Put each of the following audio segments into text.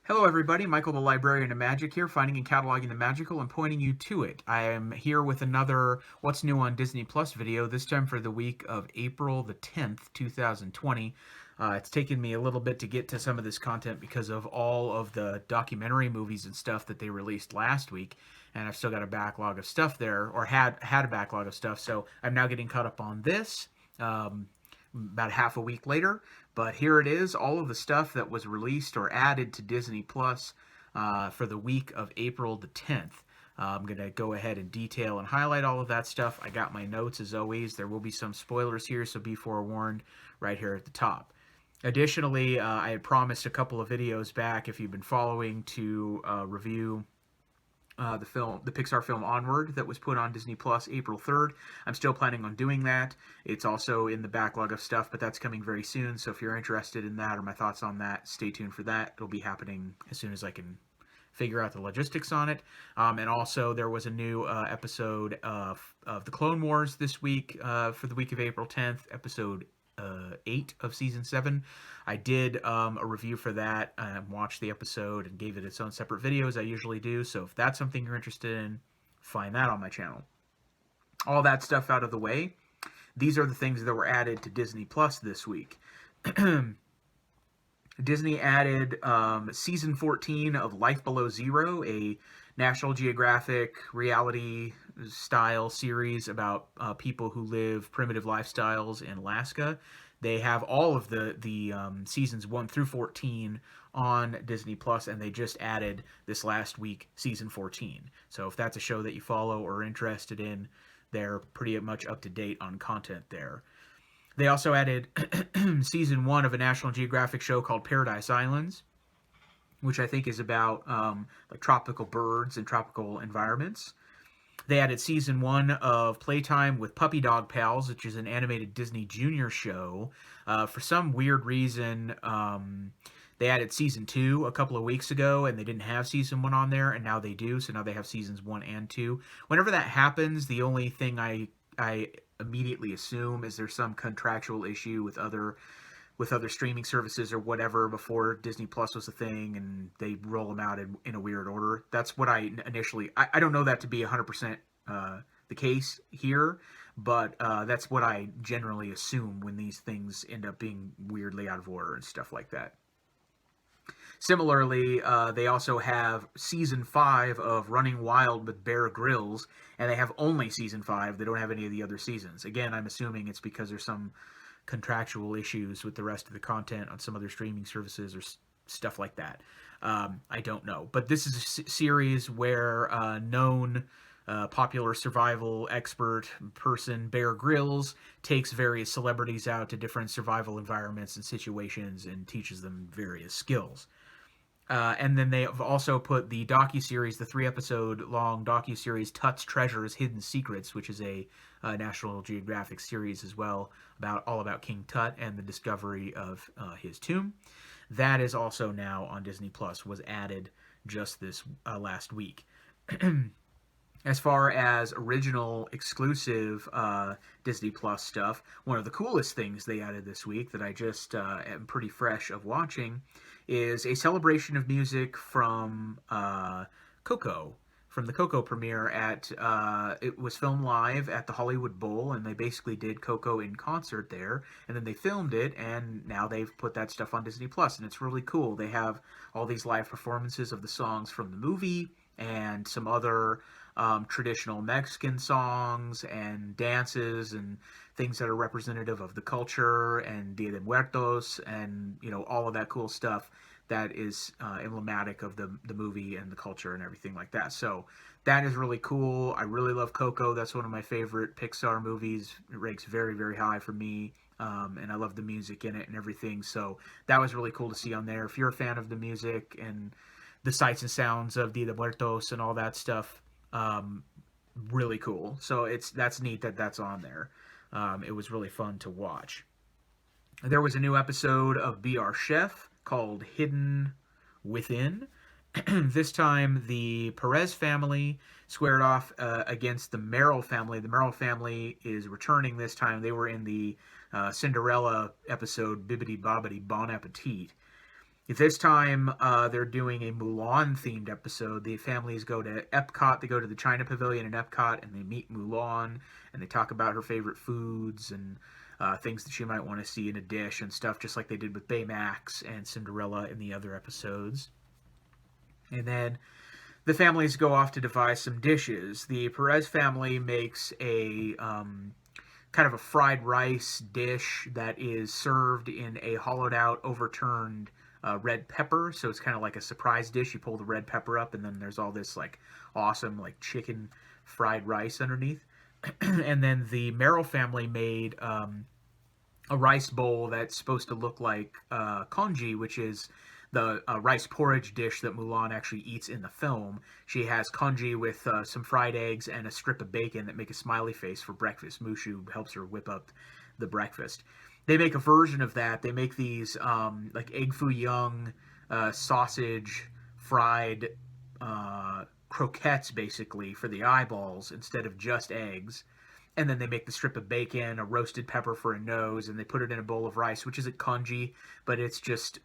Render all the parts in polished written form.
Hello everybody, Michael the Librarian of Magic here, finding and cataloging the magical and pointing you to it. I am here with another What's New on Disney Plus video, this time for the week of April the 10th, 2020. It's taken me a little bit to get to some of this content because of all of the documentary movies and stuff that they released last week, and I've still got a backlog of stuff there, or had a backlog of stuff, so I'm now getting caught up on this. About half a week later. But here it is, all of the stuff that was released or added to Disney Plus for the week of April the 10th. I'm going to go ahead and detail and highlight all of that stuff. I got my notes as always. There will be some spoilers here, so be forewarned right here at the top. Additionally, I had promised a couple of videos back, if you've been following, to review the Pixar film Onward that was put on Disney Plus April 3rd. I'm still planning on doing that. It's also in the backlog of stuff, but that's coming very soon. So if you're interested in that or my thoughts on that, stay tuned for that. It'll be happening as soon as I can figure out the logistics on it. And also, there was a new episode of the Clone Wars this week for the week of April 10th, episode 8 of season 7. I did a review for that and watched the episode and gave it its own separate video as I usually do. So if that's something you're interested in, find that on my channel. All that stuff out of the way. These are the things that were added to Disney Plus this week. Disney added season 14 of Life Below Zero, a National Geographic reality style series about people who live primitive lifestyles in Alaska. They have all of the seasons 1 through 14 on Disney Plus, and they just added this last week season 14. So if that's a show that you follow or are interested in, they're pretty much up to date on content there. They also added season 1 of a National Geographic show called Paradise Islands, which I think is about like tropical birds and tropical environments. They added season 1 of Playtime with Puppy Dog Pals, which is an animated Disney Junior show. For some weird reason, they added season 2 a couple of weeks ago, and they didn't have season 1 on there, and now they do. So now they have seasons 1 and 2. Whenever that happens, the only thing I immediately assume is there's some contractual issue with other streaming services or whatever before Disney Plus was a thing, and they roll them out in a weird order. That's what I initially... I don't know that to be 100% the case here, but that's what I generally assume when these things end up being weirdly out of order and stuff like that. Similarly, they also have season 5 of Running Wild with Bear Grylls, and they have only season 5. They don't have any of the other seasons. Again, I'm assuming it's because there's some contractual issues with the rest of the content on some other streaming services or stuff like that. I don't know. But this is a series where known popular survival expert person Bear Grylls takes various celebrities out to different survival environments and situations and teaches them various skills. And then they have also put the docuseries, the 3-episode long docuseries Tut's Treasures, Hidden Secrets, which is a National Geographic series as well, all about King Tut and the discovery of his tomb. That is also now on Disney Plus, was added just this last week. As far as original exclusive Disney Plus stuff, one of the coolest things they added this week that I just am pretty fresh of watching is a celebration of music from Coco, from the Coco premiere at, it was filmed live at the Hollywood Bowl, and they basically did Coco in concert there, and then they filmed it, and now they've put that stuff on Disney Plus, and it's really cool. They have all these live performances of the songs from the movie, and some other traditional Mexican songs and dances and things that are representative of the culture and Dia de Muertos and, you know, all of that cool stuff that is emblematic of the movie and the culture and everything like that. So that is really cool. I really love Coco. That's one of my favorite Pixar movies. It ranks very, very high for me. And I love the music in it and everything. So that was really cool to see on there. If you're a fan of the music and the sights and sounds of Dia de Muertos and all that stuff, really cool. So that's neat that that's on there. It was really fun to watch. There was a new episode of Be Our Chef called Hidden Within. This time, the Perez family squared off against the Merrill family. The Merrill family is returning this time. They were in the Cinderella episode Bibbidi Bobbidi Bon Appetit. This time, they're doing a Mulan-themed episode. The families go to Epcot. They go to the China Pavilion in Epcot, and they meet Mulan, and they talk about her favorite foods and things that she might want to see in a dish and stuff, just like they did with Baymax and Cinderella in the other episodes. And then the families go off to devise some dishes. The Perez family makes a kind of a fried rice dish that is served in a hollowed out, overturned red pepper. So it's kind of like a surprise dish. You pull the red pepper up, and then there's all this like awesome like chicken fried rice underneath. And then the Merrill family made a rice bowl that's supposed to look like congee, which is the rice porridge dish that Mulan actually eats in the film. She has congee with some fried eggs and a strip of bacon that make a smiley face for breakfast. Mushu helps her whip up the breakfast. They make a version of that. They make these like egg foo young sausage fried croquettes, basically, for the eyeballs instead of just eggs. And then they make the strip of bacon, a roasted pepper for a nose, and they put it in a bowl of rice, which isn't congee, but it's just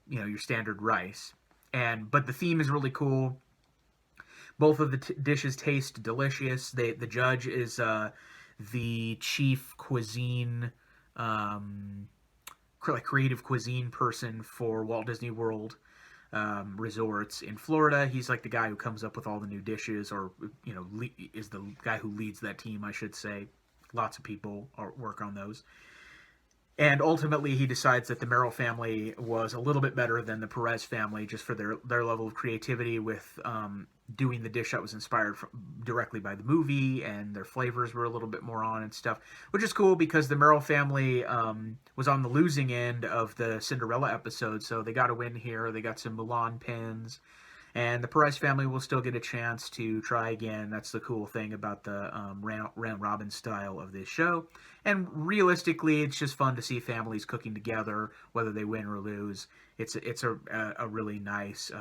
your standard rice. But the theme is really cool. Both of the dishes taste delicious. The judge is the chief cuisine, creative cuisine person for Walt Disney World resorts in Florida. He's like the guy who comes up with all the new dishes, or is the guy who leads that team, I should say. Lots of people work on those. And ultimately, he decides that the Merrill family was a little bit better than the Perez family, just for their level of creativity with doing the dish that was inspired directly by the movie, and their flavors were a little bit more on and stuff, which is cool because the Merrill family was on the losing end of the Cinderella episode, so they got a win here. They got some Mulan pins, and the Perez family will still get a chance to try again. That's the cool thing about the round robin style of this show. And realistically, it's just fun to see families cooking together, whether they win or lose. It's a really nice,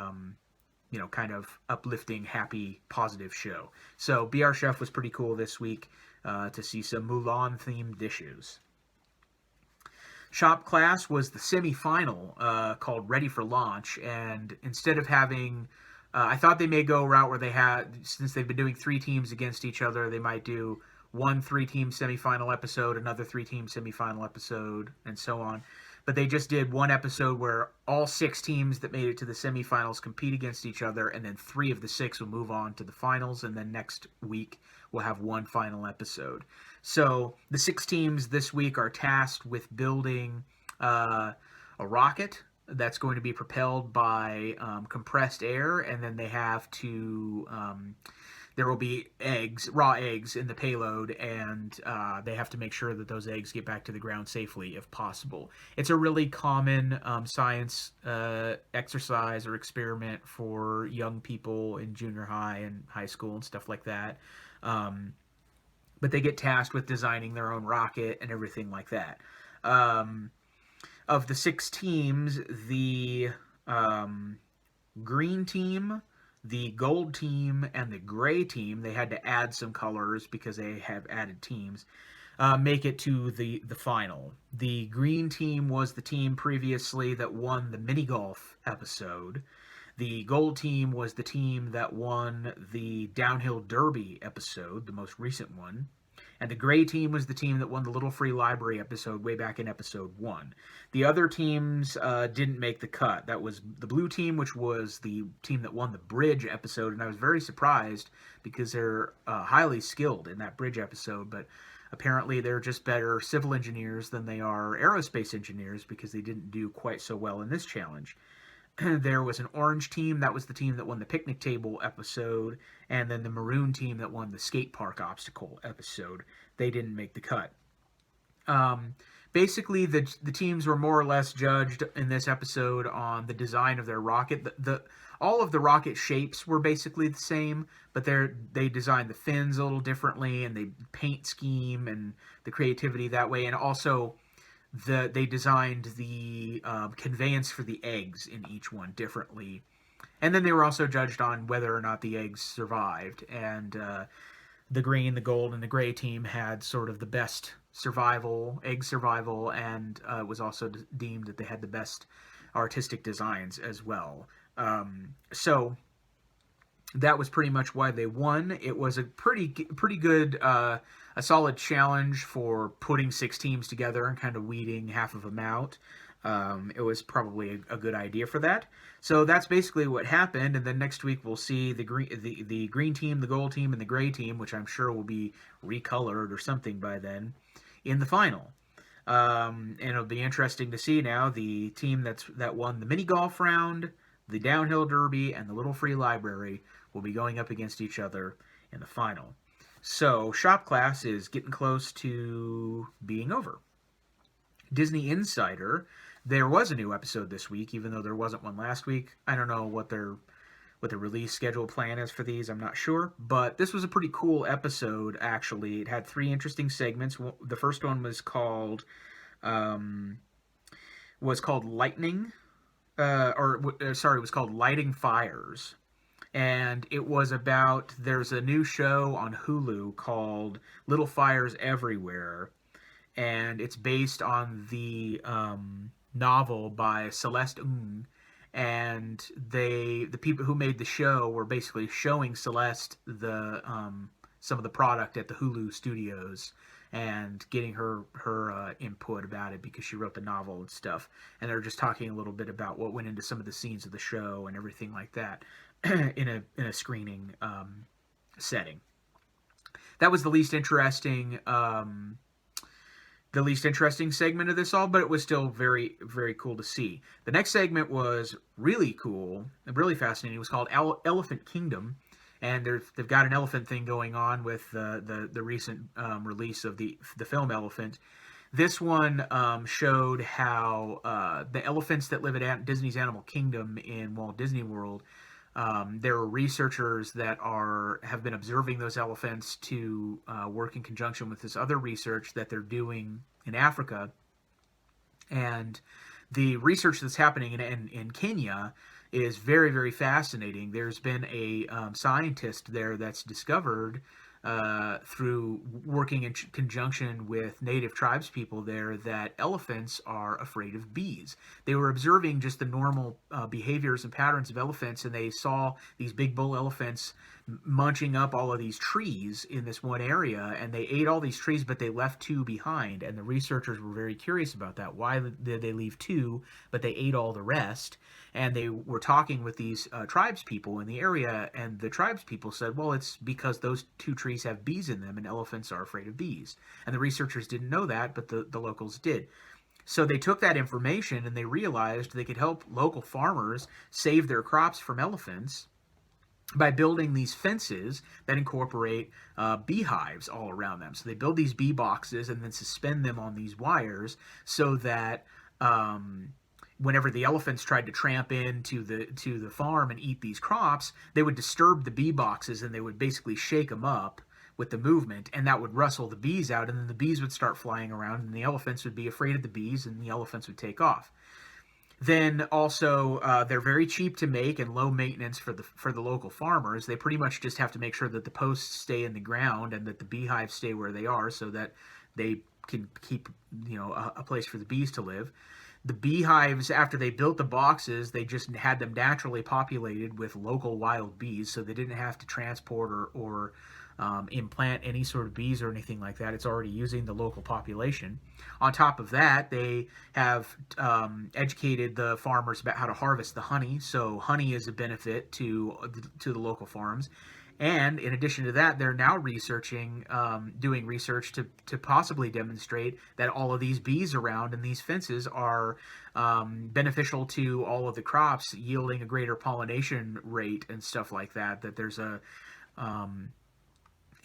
kind of uplifting, happy, positive show. So Be Our Chef was pretty cool this week to see some Mulan-themed dishes. Shop Class was the semifinal called Ready for Launch, and instead of having, I thought they may go a route where they had, since they've been doing 3 teams against each other, they might do one 3-team semifinal episode, another 3-team semifinal episode, and so on. But they just did one episode where all 6 teams that made it to the semifinals compete against each other, and then 3 of the 6 will move on to the finals, and then next week we'll have one final episode. So the 6 teams this week are tasked with building a rocket that's going to be propelled by compressed air, and then they have to... there will be raw eggs in the payload, and they have to make sure that those eggs get back to the ground safely if possible. It's a really common science exercise or experiment for young people in junior high and high school and stuff like that. But they get tasked with designing their own rocket and everything like that. Of the 6 teams, the green team, the gold team, and the gray team, they had to add some colors because they have added teams, make it to the final. The green team was the team previously that won the mini golf episode. The gold team was the team that won the downhill derby episode, the most recent one. And the gray team was the team that won the Little Free Library episode way back in episode 1. The other teams didn't make the cut. That was the blue team, which was the team that won the bridge episode, and I was very surprised because they're highly skilled in that bridge episode, but apparently they're just better civil engineers than they are aerospace engineers because they didn't do quite so well in this challenge. There was an orange team, that was the team that won the picnic table episode, and then the maroon team that won the skate park obstacle episode. They didn't make the cut. Basically, the teams were more or less judged in this episode on the design of their rocket. All of the rocket shapes were basically the same, but they designed the fins a little differently, and they paint scheme and the creativity that way, and also they designed the conveyance for the eggs in each one differently. And then they were also judged on whether or not the eggs survived. And the green, the gold, and the gray team had sort of the best egg survival, and it was also deemed that they had the best artistic designs as well. So that was pretty much why they won. It was a pretty good, a solid challenge for putting 6 teams together and kind of weeding half of them out. It was probably a good idea for that. So that's basically what happened. And then next week we'll see the green team, the gold team, and the gray team, which I'm sure will be recolored or something by then, in the final. And it'll be interesting to see now the team that won the mini golf round, the downhill derby, and the little free library will be going up against each other in the final. So shop class is getting close to being over. Disney Insider, there was a new episode this week, even though there wasn't one last week. I don't know what the release schedule plan is for these. I'm not sure, but this was a pretty cool episode. Actually, it had 3 interesting segments. The first one was called Lightning, it was called Lighting Fires. And it was about, there's a new show on Hulu called Little Fires Everywhere, and it's based on the novel by Celeste Ng, and the people who made the show were basically showing Celeste some of the product at the Hulu studios and getting her input about it because she wrote the novel and stuff. And they're just talking a little bit about what went into some of the scenes of the show and everything like that in a screening setting. That was the least interesting segment of this all, but it was still very, very cool to see. The next segment was really cool and really fascinating. It was called Elephant Kingdom, and they've got an elephant thing going on with the recent release of the film Elephant. This one showed how the elephants that live at Disney's Animal Kingdom in Walt Disney World, there are researchers that have been observing those elephants to work in conjunction with this other research that they're doing in Africa. And the research that's happening in Kenya is very, very fascinating. There's been a scientist there that's discovered through working in conjunction with native tribes people there that elephants are afraid of bees. They were observing just the normal behaviors and patterns of elephants, and they saw these big bull elephants munching up all of these trees in this one area, and they ate all these trees, but they left 2 behind, and the researchers were very curious about that. Why did they leave 2, but they ate all the rest? And they were talking with these tribes people in the area, and the tribes people said, well, it's because those 2 trees have bees in them, and elephants are afraid of bees. And the researchers didn't know that, but the locals did. So they took that information, and they realized they could help local farmers save their crops from elephants by building these fences that incorporate beehives all around them. So they build these bee boxes and then suspend them on these wires so that whenever the elephants tried to tramp into the farm and eat these crops, they would disturb the bee boxes and they would basically shake them up with the movement, and that would rustle the bees out, and then the bees would start flying around, and the elephants would be afraid of the bees, and the elephants would take off. Then also, they're very cheap to make and low maintenance for the local farmers. They pretty much just have to make sure that the posts stay in the ground and that the beehives stay where they are, so that they can keep a place for the bees to live. The beehives, after they built the boxes, they just had them naturally populated with local wild bees, so they didn't have to transport or implant any sort of bees or anything like that. It's already using the local population. On top of that, they have educated the farmers about how to harvest the honey, so honey is a benefit to the local farms. And in addition to that, they're now doing research to possibly demonstrate that all of these bees around and these fences are beneficial to all of the crops, yielding a greater pollination rate and stuff like that. That there's a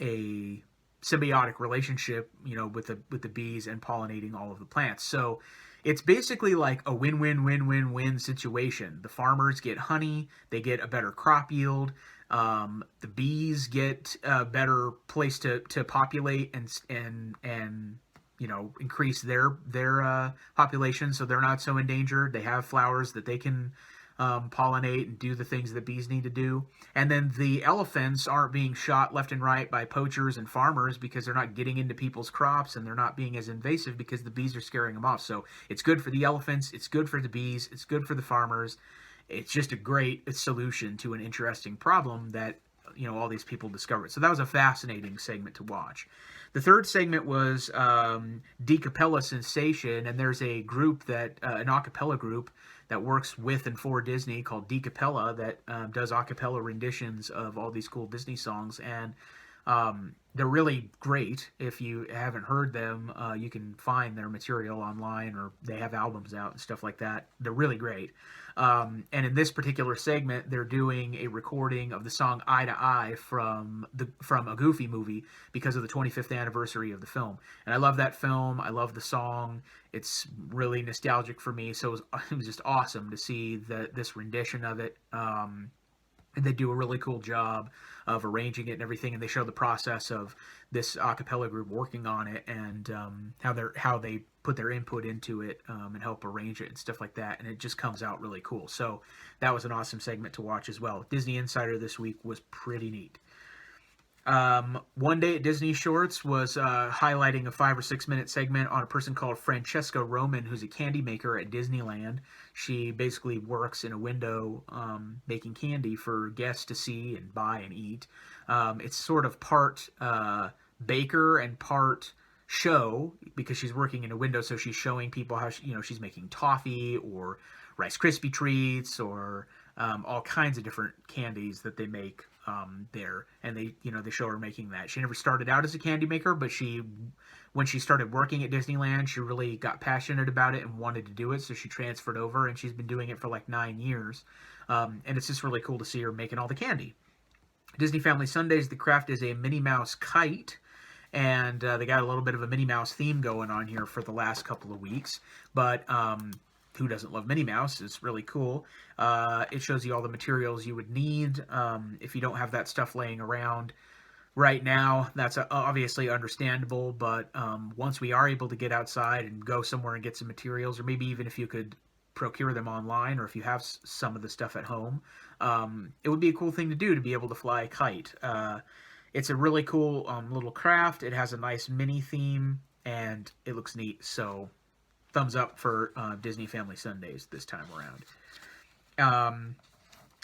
symbiotic relationship, with the bees and pollinating all of the plants. So it's basically like a win-win-win-win-win situation. The farmers get honey, they get a better crop yield. The bees get a better place to populate and increase their population, so they're not so endangered. They have flowers that they can pollinate and do the things that bees need to do. And then the elephants aren't being shot left and right by poachers and farmers because they're not getting into people's crops, and they're not being as invasive because the bees are scaring them off. So it's good for the elephants, it's good for the bees, it's good for the farmers. It's just a great solution to an interesting problem that all these people discovered. So that was a fascinating segment to watch. The third segment was Decapella Sensation, and there's a group an a cappella group that works with and for Disney called Decapella that does a cappella renditions of all these cool Disney songs, and they're really great. If you haven't heard them, you can find their material online, or they have albums out and stuff like that. They're really great. And in this particular segment, they're doing a recording of the song "Eye to Eye" from a Goofy movie because of the 25th anniversary of the film. And I love that film. I love the song. It's really nostalgic for me. So it was just awesome to see this rendition of it. And they do a really cool job of arranging it and everything, and they show the process of this a cappella group working on it, and how they put their input into it, and help arrange it and stuff like that, and it just comes out really cool. So that was an awesome segment to watch as well. Disney Insider this week was pretty neat. One Day at Disney Shorts was highlighting a 5 or 6 minute segment on a person called Francesca Roman, who's a candy maker at Disneyland. She basically works in a window making candy for guests to see and buy and eat. It's sort of part baker and part show because she's working in a window, so she's showing people how she's making toffee or Rice Krispie treats or all kinds of different candies that they make there, and they show her making that. She never started out as a candy maker, but when she started working at Disneyland, she really got passionate about it and wanted to do it, so she transferred over, and she's been doing it for like 9 years. And it's just really cool to see her making all the candy. Disney Family Sundays, the craft is a Minnie Mouse kite, and they got a little bit of a Minnie Mouse theme going on here for the last couple of weeks, but who doesn't love Minnie Mouse? It's really cool. It shows you all the materials you would need. If you don't have that stuff laying around right now, that's obviously understandable, but once we are able to get outside and go somewhere and get some materials, or maybe even if you could procure them online, or if you have some of the stuff at home, it would be a cool thing to do, to be able to fly a kite. It's a really cool little craft. It has a nice mini theme, and it looks neat, so thumbs up for Disney Family Sundays this time around.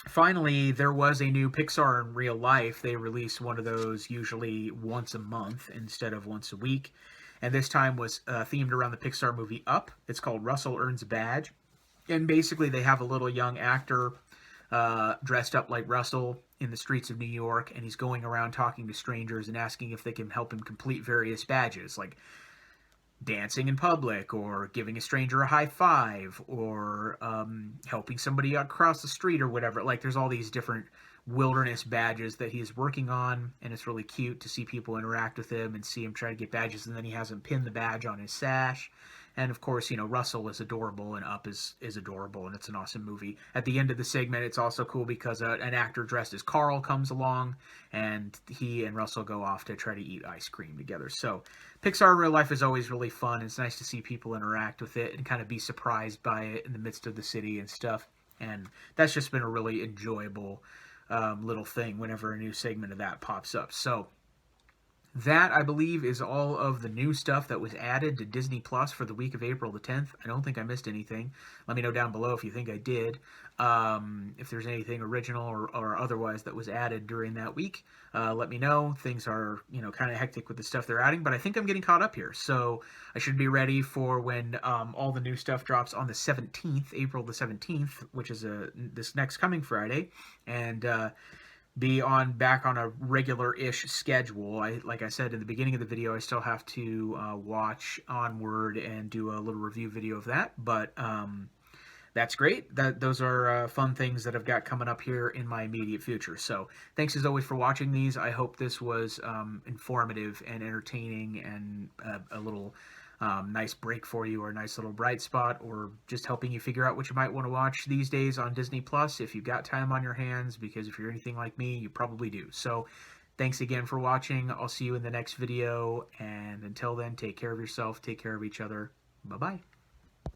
Finally, there was a new Pixar in Real Life. They release one of those usually once a month instead of once a week, and this time was themed around the Pixar movie Up. It's called Russell Earns a Badge, and basically they have a little young actor dressed up like Russell in the streets of New York, and he's going around talking to strangers and asking if they can help him complete various badges, like dancing in public, or giving a stranger a high five, or helping somebody across the street, or whatever. Like, there's all these different wilderness badges that he's working on, and it's really cute to see people interact with him and see him try to get badges, and then he has him pin the badge on his sash. And of course, Russell is adorable, and Up is adorable, and it's an awesome movie. At the end of the segment, it's also cool because an actor dressed as Carl comes along, and he and Russell go off to try to eat ice cream together. So Pixar in Real Life is always really fun. It's nice to see people interact with it and kind of be surprised by it in the midst of the city and stuff. And that's just been a really enjoyable little thing whenever a new segment of that pops up. So that, I believe, is all of the new stuff that was added to Disney Plus for the week of April the 10th. I don't think I missed anything. Let me know down below if you think I did. If there's anything original or otherwise that was added during that week, let me know. Things are, kind of hectic with the stuff they're adding, but I think I'm getting caught up here. So I should be ready for when all the new stuff drops on the 17th, April the 17th, which is this next coming Friday. And be back on a regular-ish schedule. Like I said in the beginning of the video, I still have to watch Onward and do a little review video of that, but that's great. Those are fun things that I've got coming up here in my immediate future. So thanks as always for watching these. I hope this was informative and entertaining, and a little nice break for you, or a nice little bright spot, or just helping you figure out what you might want to watch these days on Disney Plus if you've got time on your hands, because if you're anything like me, you probably do. So thanks again for watching. I'll see you in the next video, and until then, take care of yourself, take care of each other. Bye-bye.